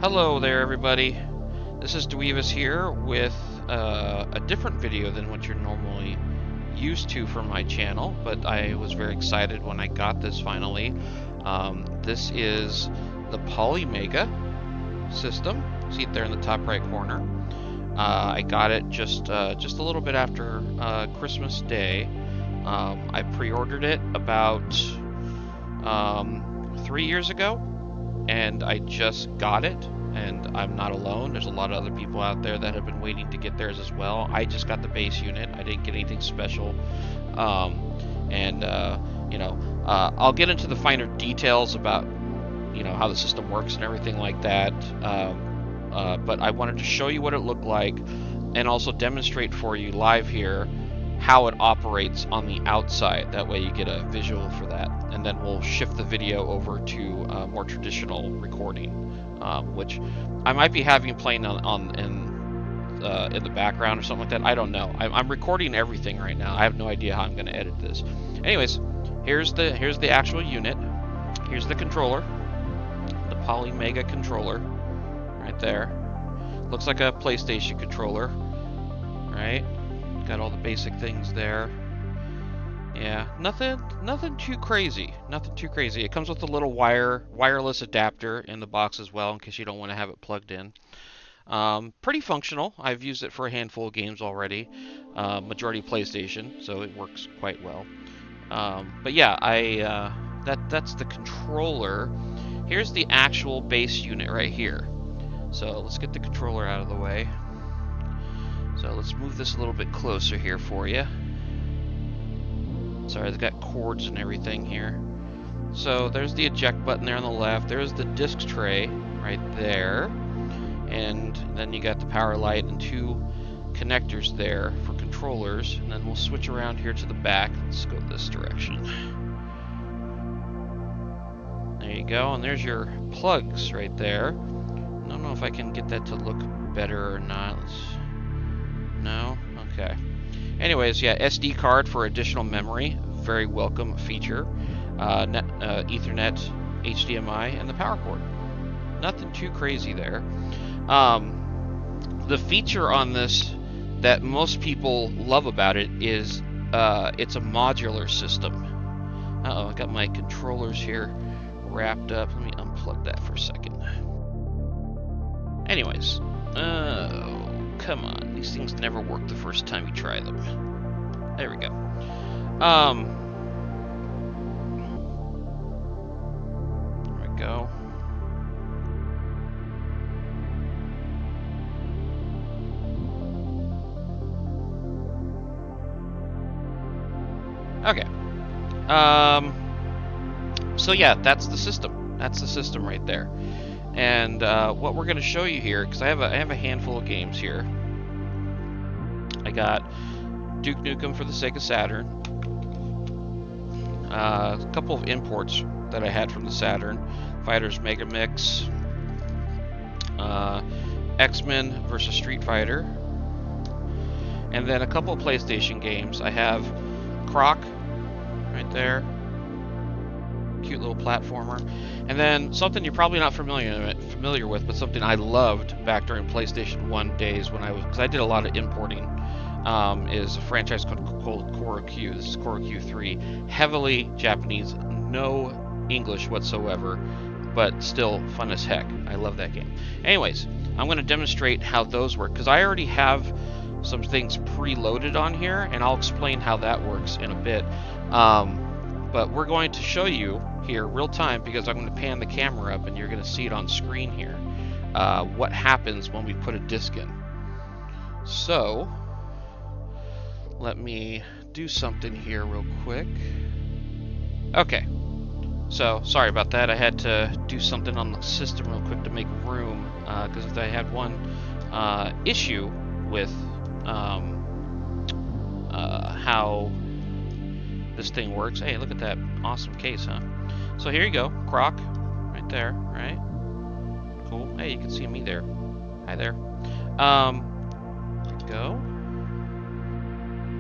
Hello there, everybody. This is Dweevis here with a different video than what you're normally used to from my channel, but I was very excited when I got this finally. This is the Polymega system. See it there in the top right corner. I got it just a little bit after Christmas Day. I pre-ordered it about 3 years ago. And I just got it, and I'm not alone. There's a lot of other people out there that have been waiting to get theirs as well. I just got the base unit. I didn't get anything special. I'll get into the finer details about, how the system works and everything like that. But I wanted to show you what it looked like and also demonstrate for you live here how it operates on the outside. That way you get a visual for that, and then we'll shift the video over to more traditional recording, which I might be having playing in the background or something like that. I don't know. I'm recording everything right now. I have no idea how I'm going to edit this. Anyways, here's the actual unit. Here's the controller, the Polymega controller, right there. Looks like a PlayStation controller, right? Got all the basic things there. Yeah, nothing too crazy. Nothing too crazy. It comes with a little wireless adapter in the box as well, in case you don't want to have it plugged in. Pretty functional. I've used it for a handful of games already. Majority PlayStation, so it works quite well. But yeah, that's the controller. Here's the actual base unit right here. So let's get the controller out of the way. So let's move this a little bit closer here for you. Sorry, it's got cords and everything here. So there's the eject button there on the left. There's the disc tray right there. And then you got the power light and two connectors there for controllers. And then we'll switch around here to the back. Let's go this direction. There you go. And there's your plugs right there. I don't know if I can get that to look better or not. No? Okay. Anyways, yeah, SD card for additional memory. Very welcome feature. Ethernet, HDMI, and the power cord. Nothing too crazy there. The feature on this that most people love about it is it's a modular system. Uh-oh, I got my controllers here wrapped up. Let me unplug that for a second. Anyways, come on, these things never work the first time you try them. There we go. There we go. Okay. So yeah, that's the system. That's the system right there. And what we're going to show you here, because I have a handful of games here. I got Duke Nukem for the Sega Saturn. A couple of imports that I had from the Saturn. Fighters Mega Mix. X-Men vs. Street Fighter. And then a couple of PlayStation games. I have Croc right there. Cute little platformer. And then something you're probably not familiar with, but something I loved back during PlayStation 1 days because I did a lot of importing, is a franchise called KoroQ. This is KoroQ 3. Heavily Japanese, no English whatsoever, but still fun as heck. I love that game. Anyways, I'm going to demonstrate how those work, because I already have some things preloaded on here, and I'll explain how that works in a bit. But we're going to show you here real time, because I'm going to pan the camera up and you're going to see it on screen here, what happens when we put a disc in. So let me do something here real quick. Okay, so sorry about that. I had to do something on the system real quick to make room, because I had one issue with how this thing works. Hey, look at that awesome case, huh? So here you go, Croc, right there, right? Cool. Hey, you can see me there. Hi there. There you go.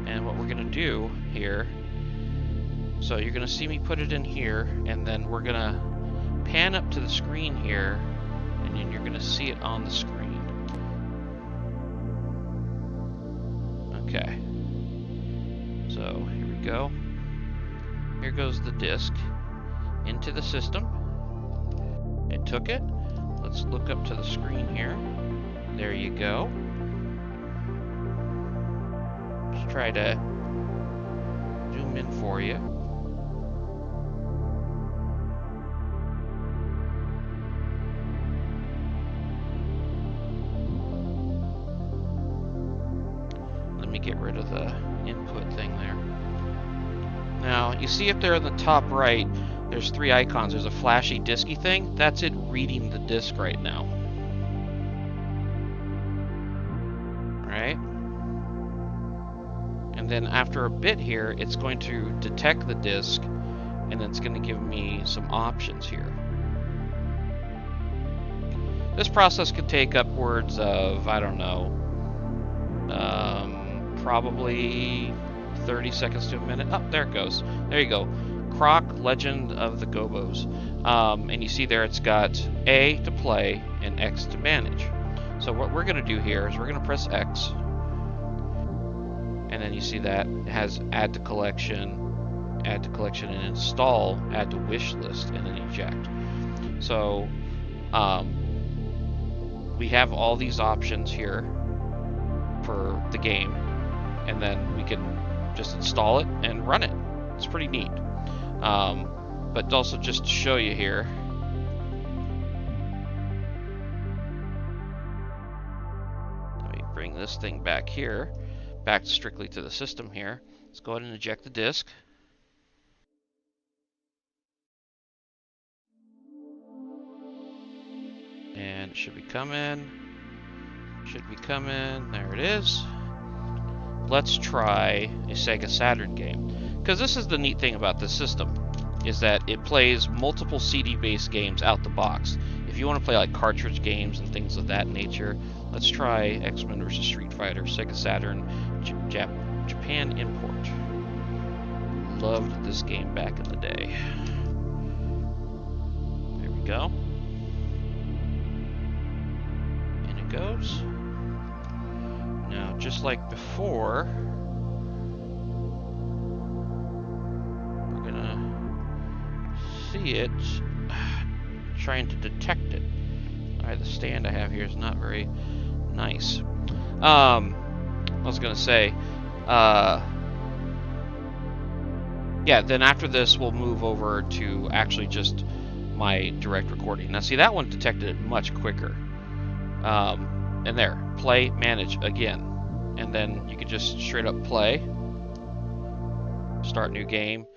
And what we're gonna do here, so you're gonna see me put it in here, and then we're gonna pan up to the screen here, and then you're going to see it on the screen. Okay. So here we go. Here goes the disk into the system. It took it. Let's look up to the screen here. There you go. Let's try to zoom in for you. Let me get rid of the input thing there. Now, you see up there in the top right, there's 3 icons. There's a flashy disky thing. That's it reading the disk right now. Right? And then after a bit here, it's going to detect the disk, and then it's going to give me some options here. This process could take upwards of, I don't know, probably 30 seconds to a minute. Oh, there it goes. There you go. Croc, Legend of the Gobos. And you see there it's got A to play and X to manage. So what we're going to do here is we're going to press X. And then you see that it has add to collection, and install, add to wish list, and then eject. So we have all these options here for the game, and then we can just install it and run it. It's pretty neat. But also just to show you here, let me bring this thing back here, back strictly to the system here. Let's go ahead and eject the disk. And it should be coming. Should be coming. There it is. Let's try a Sega Saturn game. Because this is the neat thing about this system, is that it plays multiple CD-based games out the box. If you want to play like cartridge games and things of that nature, let's try X-Men vs. Street Fighter, Sega Saturn, Japan import. Loved this game back in the day. There we go. And it goes. Now, just like before, we're gonna see it trying to detect it. Alright, the stand I have here is not very nice. I was gonna say, yeah, then after this we'll move over to actually just my direct recording. Now see, that one detected it much quicker. And there, play, manage again. And then you can just straight up play, start new game,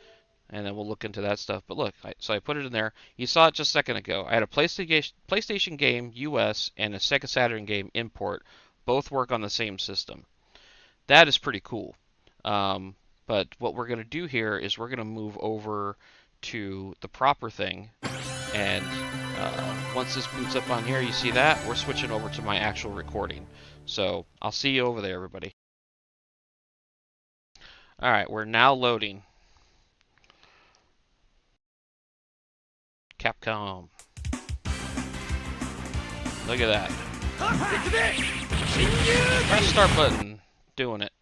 and then we'll look into that stuff. But look, so I put it in there. You saw it just a second ago. I had a PlayStation game US and a Sega Saturn game import. Both work on the same system. That is pretty cool. But what we're going to do here is we're going to move over to the proper thing. And once this boots up on here, you see that? We're switching over to my actual recording. So I'll see you over there, everybody. Alright, we're now loading. Capcom. Look at that. Press start button. Doing it.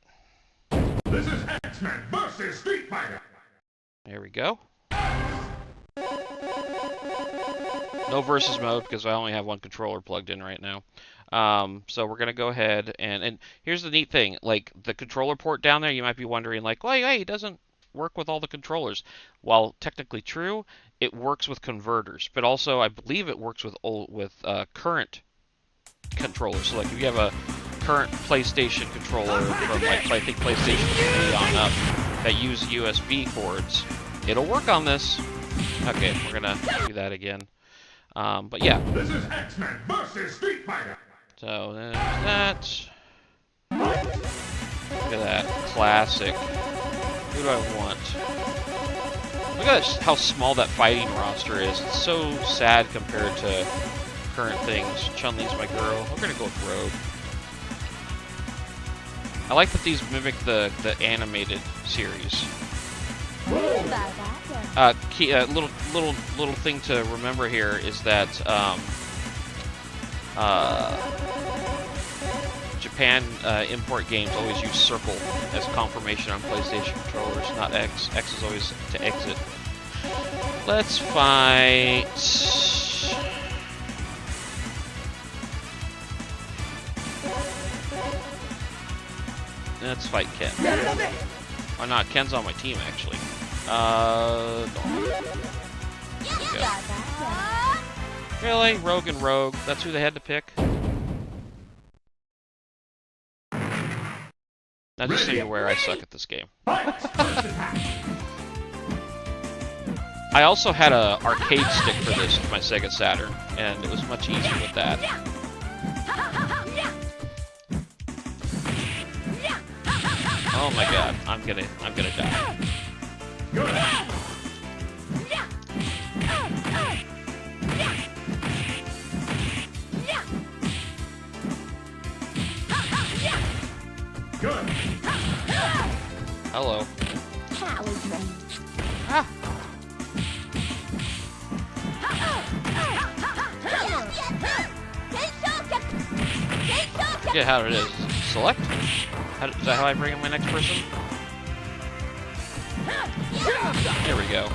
This is X-Men vs. Street Fighter. There we go. No versus mode because I only have one controller plugged in right now. So we're gonna go ahead and here's the neat thing. Like the controller port down there, you might be wondering, like, well, hey, it doesn't work with all the controllers. While technically true, it works with converters, but also I believe it works with current controllers. So like if you have a current PlayStation controller from like I think PlayStation 3 on up that use USB cords, it'll work on this. Okay, we're gonna do that again. But yeah. This is X-Men vs. Street Fighter. So there's that. Look at that. Classic. Who do I want? Look at how small that fighting roster is. It's so sad compared to current things. Chun-Li's my girl. We're gonna go with Rogue. I like that these mimic the animated series. Little thing to remember here is that Japan import games always use circle as confirmation on PlayStation controllers, not X. X is always to exit. Let's fight. Let's fight Ken. Oh, not Ken's on my team actually. Really? Rogue and Rogue? That's who they had to pick? Now just so you're aware, I suck at this game. I also had a arcade stick for this with my Sega Saturn, and it was much easier with that. Oh my god, I'm gonna die. Good. Hello. Ah. Yeah, how it is. Select? Is that how I bring in my next person? There we go.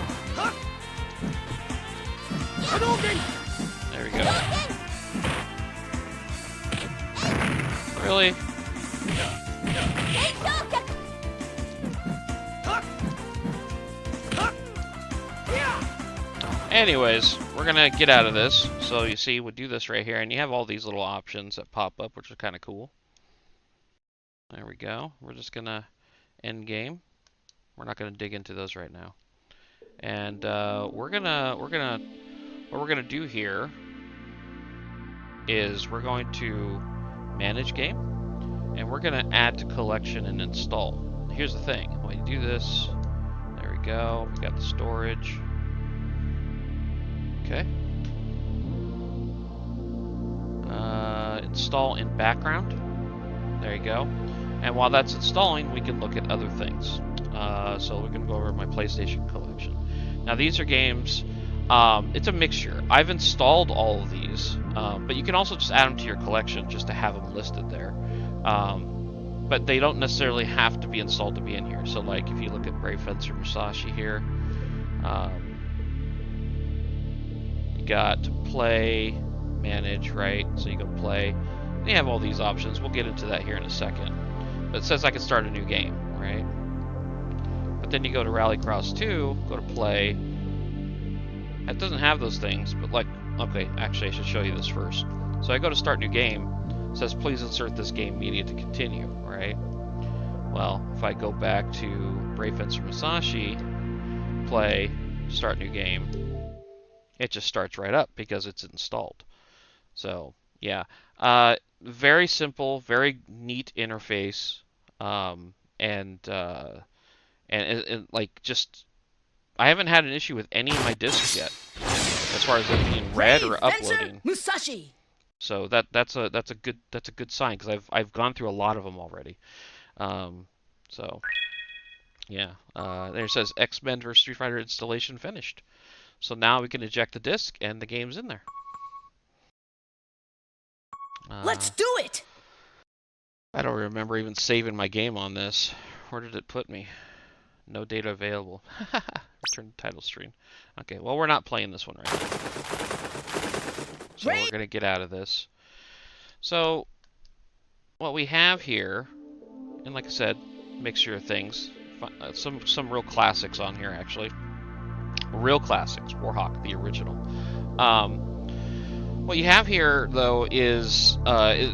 There we go. Really? Anyways, we're gonna get out of this. So you see, we'll do this right here, and you have all these little options that pop up, which are kind of cool. There we go. We're just gonna end game. We're not gonna dig into those right now. And what we're gonna do here is we're going to manage game, and we're gonna add to collection and install. Here's the thing: when you do this, there we go. We got the storage. Okay. Install in background. There you go. And while that's installing, we can look at other things. So we're going to go over my PlayStation collection. Now these are games, it's a mixture. I've installed all of these, but you can also just add them to your collection just to have them listed there. But they don't necessarily have to be installed to be in here. So like if you look at Brave Fencer Musashi here, you got play, manage, right? So you go play. And you have all these options. We'll get into that here in a second. But it says I can start a new game, right? But then you go to Rallycross 2, go to play. It doesn't have those things, but like, okay, actually I should show you this first. So I go to start new game. It says please insert this game media to continue, right? Well, if I go back to Brave Fencer Musashi, play, start new game, it just starts right up because it's installed. So yeah, very simple, very neat interface, and like just I haven't had an issue with any of my discs yet, as far as it being read or uploading. Musashi. So that's a good sign because I've gone through a lot of them already. So yeah, there it says X-Men vs Street Fighter installation finished. So now we can eject the disc and the game's in there. Let's do it! I don't remember even saving my game on this. Where did it put me? No data available. Return to title screen. Okay, well we're not playing this one right now. So we're going to get out of this. So what we have here, and like I said, mixture of things. Some real classics on here actually. Real classics. Warhawk, the original. What you have here, though, is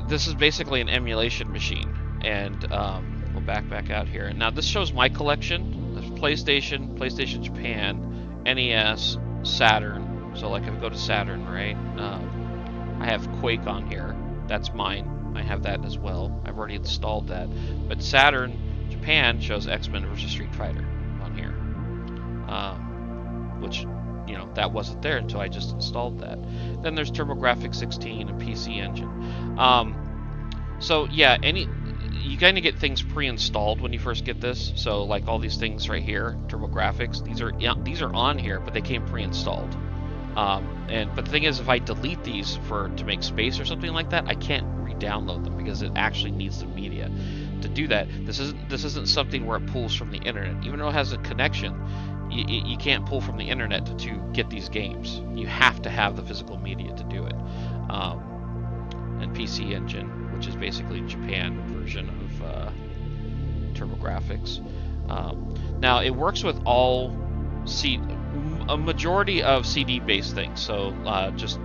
this is basically an emulation machine, and we'll back out here. And now this shows my collection: there's PlayStation, PlayStation Japan, NES, Saturn. So like if I go to Saturn, right? I have Quake on here. That's mine. I have that as well. I've already installed that. But Saturn, Japan shows X-Men vs Street Fighter on here, which, you know, that wasn't there until I just installed that. Then there's TurboGrafx 16 and PC Engine. So yeah, you kind of get things pre-installed when you first get this. So like all these things right here, TurboGrafx, these are on here, but they came pre-installed. But the thing is, if I delete these to make space or something like that, I can't re-download them because it actually needs the media. To do that, this isn't something where it pulls from the internet. Even though it has a connection, you can't pull from the internet to get these games. You have to have the physical media to do it. And PC Engine, which is basically Japan version of TurboGrafx. Now it works with a majority of CD-based things. So just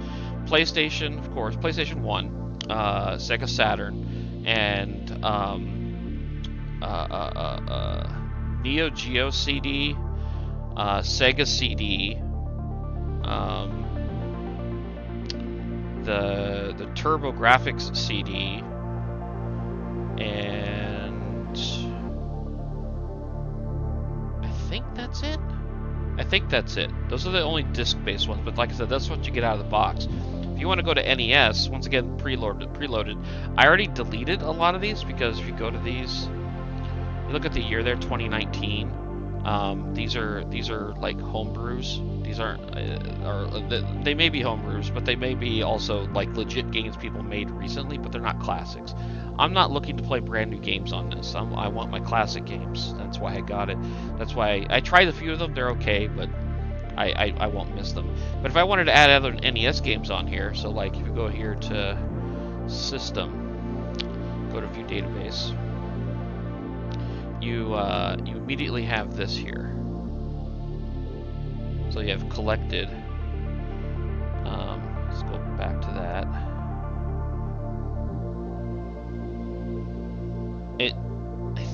PlayStation, of course, PlayStation 1, Sega Saturn, and Neo Geo CD, Sega CD, the TurboGrafx CD, and I think that's it. Those are the only disc-based ones, but like I said, that's what you get out of the box. If you want to go to NES, once again, preloaded. I already deleted a lot of these because if you go to these, you look at the year there, 2019. These are like homebrews. These aren't, they may be homebrews, but they may be also like legit games people made recently, but they're not classics. I'm not looking to play brand new games on this. I want my classic games. That's why I got it. That's why I tried a few of them. They're okay, but I won't miss them. But if I wanted to add other NES games on here, so like if you go here to System, go to View Database, you immediately have this here. So you have collected. Let's go back to that. I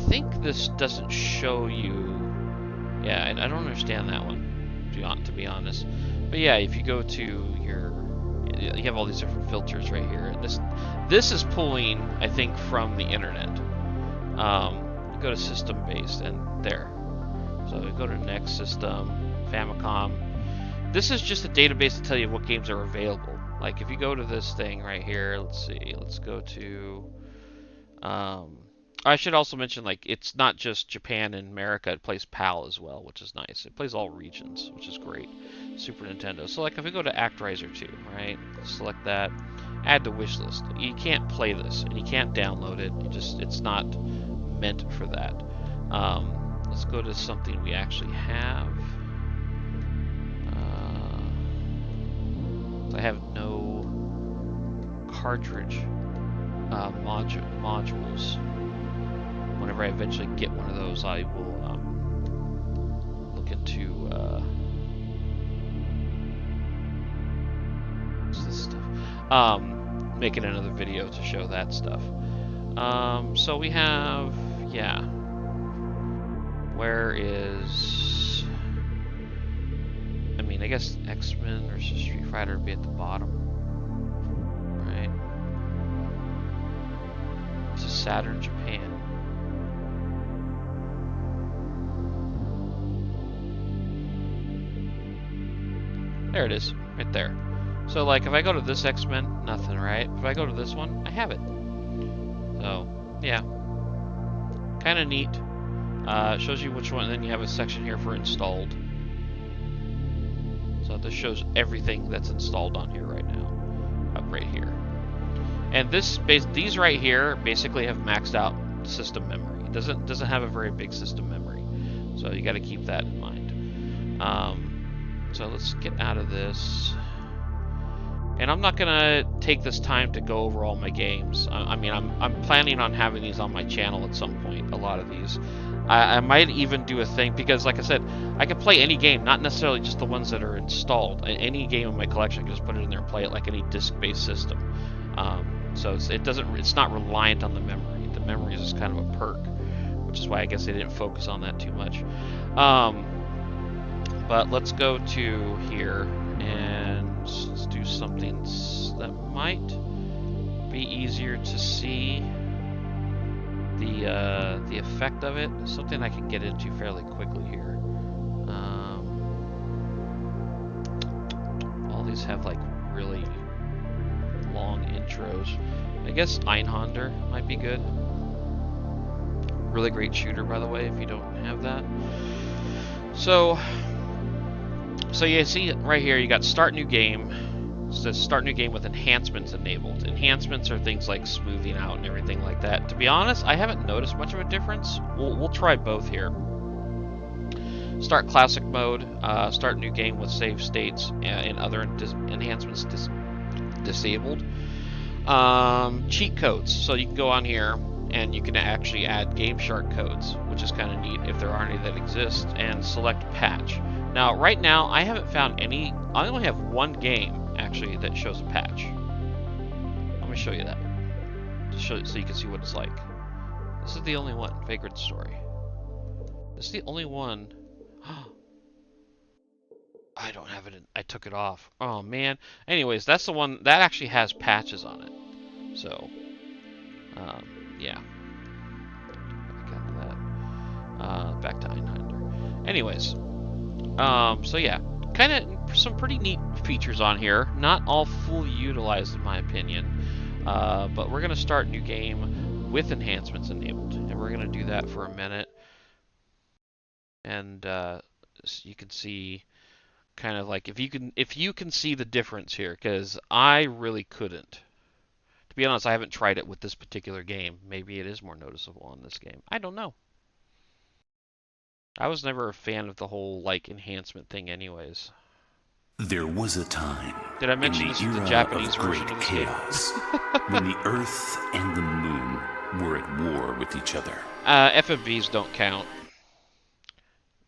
think this doesn't show you. Yeah, I don't understand that one, to be honest. But yeah, if you go to you have all these different filters right here. This is pulling, I think, from the internet. You go to system based and there. So you go to next system, Famicom. This is just a database to tell you what games are available. Like if you go to this thing right here, let's see, let's go to. I should also mention, like, it's not just Japan and America. It plays PAL as well, which is nice. It plays all regions, which is great. Super Nintendo. So, like, if we go to Actraiser 2, right? Select that. Add to wish list. You can't play this, and you can't download it. It's not meant for that. Let's go to something we actually have. I have no cartridge modules. Whenever I eventually get one of those, I will look into what's this stuff. Making another video to show that stuff. So we have, yeah. Where is? I mean, I guess X-Men versus Street Fighter would be at the bottom, right? This is Saturn, Japan. There it is, right there. So, like, if I go to this X-Men, nothing, right? If I go to this one, I have it. So, yeah. Kind of neat. Shows you which one, and then you have a section here for installed. So this shows everything that's installed on here right now. Up right here. And these right here basically have maxed out system memory. It doesn't have a very big system memory. So you got to keep that in mind. So let's get out of this. And I'm not gonna take this time to go over all my games. I mean, I'm planning on having these on my channel at some point. A lot of these. I might even do a thing because, like I said, I can play any game, not necessarily just the ones that are installed. Any game in my collection, I can just put it in there and play it like any disc-based system. So it's not reliant on the memory. The memory is just kind of a perk, which is why I guess they didn't focus on that too much. But let's go to here and let's do something that might be easier to see the effect of it. Something I can get into fairly quickly here. All these have like really long intros. I guess Einhander might be good. Really great shooter, by the way, if you don't have that. So So you see right here, you got start new game. It says start new game with enhancements enabled. Enhancements are things like smoothing out and everything like that. To be honest, I haven't noticed much of a difference. We'll try both here. Start classic mode. Start new game with save states and other enhancements disabled. Cheat codes. So you can go on here and you can actually add Game Shark codes, which is kind of neat if there are any that exist, and select patch. Now, right now, I haven't found any. I only have one game actually that shows a patch. Let me show you that, just so you can see what it's like. This is the only one. Vagrant Story. This is the only one. I don't have it. I took it off. Oh man. Anyways, that's the one that actually has patches on it. So, yeah. Back out of that. Back to Einhander. Anyways, so yeah, kind of some pretty neat features on here. Not all fully utilized in my opinion, but we're gonna start new game with enhancements enabled, and we're gonna do that for a minute, and so you can see. Kind of like if you can see the difference here, because I really couldn't. To be honest, I haven't tried it with this particular game. Maybe it is more noticeable on this game. I don't know. I was never a fan of the whole like enhancement thing, anyways. There was a time. Did I mention this is the Japanese version of this chaos, when the Earth and the Moon were at war with each other. FMVs don't count.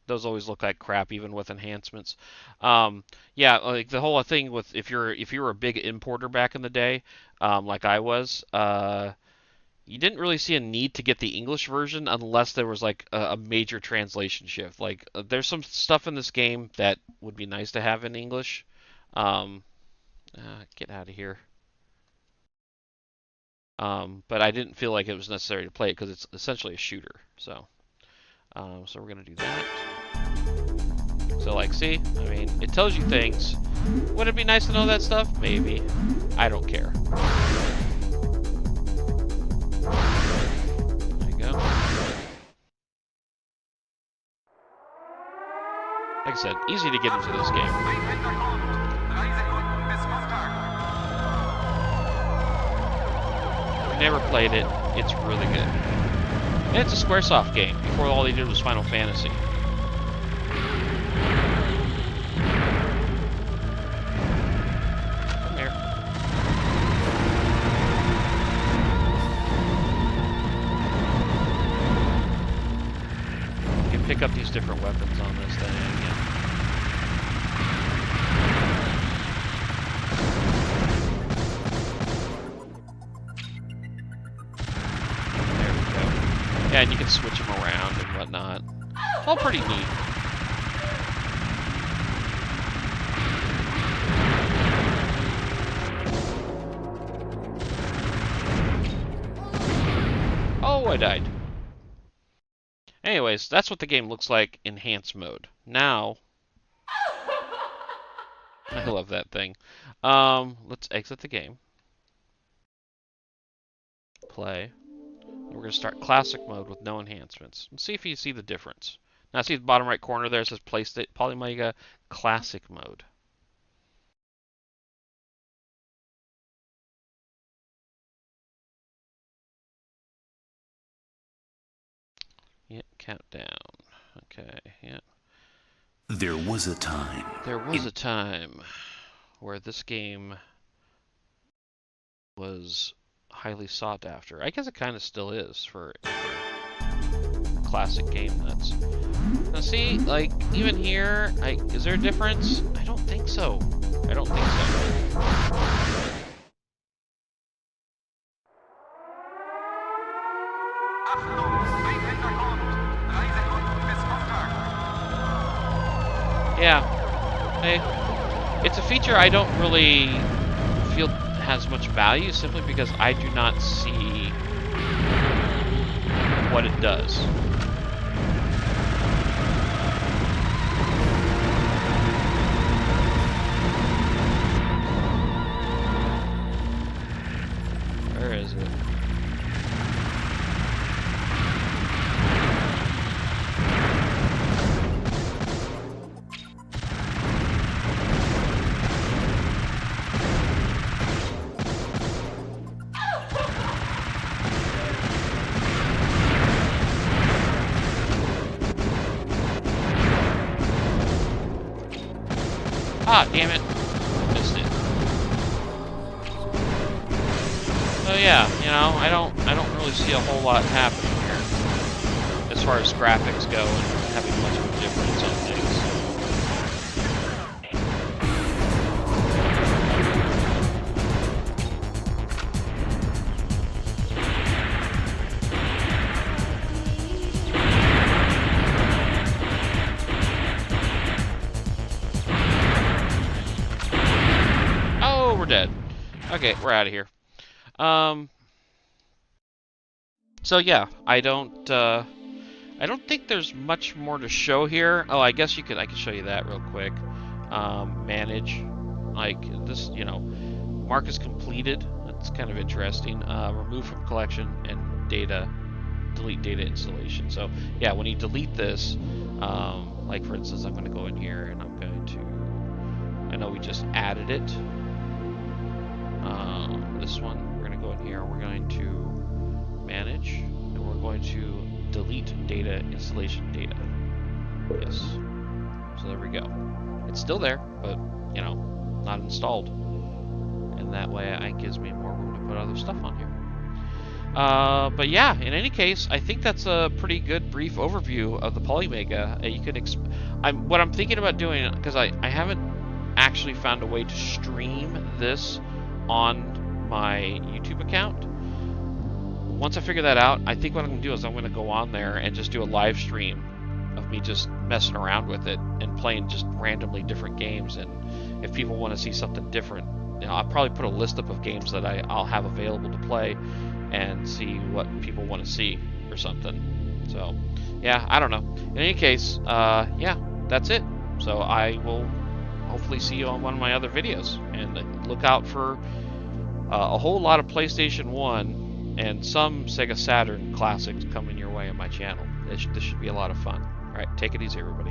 Those always look like crap, even with enhancements. Yeah, like the whole thing with if you were a big importer back in the day, like I was, you didn't really see a need to get the English version unless there was like a major translation shift. Like there's some stuff in this game that would be nice to have in English. Get out of here. But I didn't feel like it was necessary to play it because it's essentially a shooter. So we're gonna do that. So like, see, I mean, it tells you things. Would it be nice to know that stuff? Maybe. I don't care. There you go. Like I said, easy to get into this game. If you never played it, it's really good. And it's a Squaresoft game. Before all they did was Final Fantasy. Come here. You can pick up these different weapons on this thing. Yeah. Yeah, and you can switch them around and whatnot. All pretty neat. Oh, I died. Anyways, that's what the game looks like in enhanced mode. Now, I love that thing. Let's exit the game. Play. We're going to start classic mode with no enhancements. And see if you see the difference. Now see the bottom right corner there, it says playtest Polymega classic mode. Yeah, countdown. Okay, yeah. There was a time. There was a time where this game was highly sought after. I guess it kind of still is for classic game nuts. Now see, like, even here, is there a difference? I don't think so. I don't think so. Yeah. Hey, it's a feature I don't really feel has much value simply because I do not see what it does. Where is it? Ah, damn it. Missed it. So yeah, you know, I don't really see a whole lot happening here as far as graphics go and having much of a difference on things. Oh, we're dead. Okay, we're out of here. So yeah, I don't think there's much more to show here. Oh, I guess I can show you that real quick. Manage, like this, you know, mark is completed. That's kind of interesting. Remove from collection and data, delete data installation. So yeah, when you delete this, like for instance, I'm going to go in here and I'm going to, I know we just added it. This one, we're going to go in here, we're going to manage, and we're going to delete data, installation data. Yes. So there we go. It's still there, but, you know, not installed. And that way it gives me more room to put other stuff on here. But yeah, in any case, I think that's a pretty good brief overview of the Polymega. You can what I'm thinking about doing, because I haven't actually found a way to stream this on my YouTube account. Once I figure that out, I think what I'm going to do is I'm going to go on there and just do a live stream of me just messing around with it and playing just randomly different games. And if people want to see something different, you know, I'll probably put a list up of games that I'll have available to play and see what people want to see or something. So yeah, I don't know. In any case, yeah, that's it. So I will hopefully see you on one of my other videos, and look out for a whole lot of PlayStation 1 and some Sega Saturn classics coming your way on my channel. This should be a lot of fun. Alright, take it easy, everybody.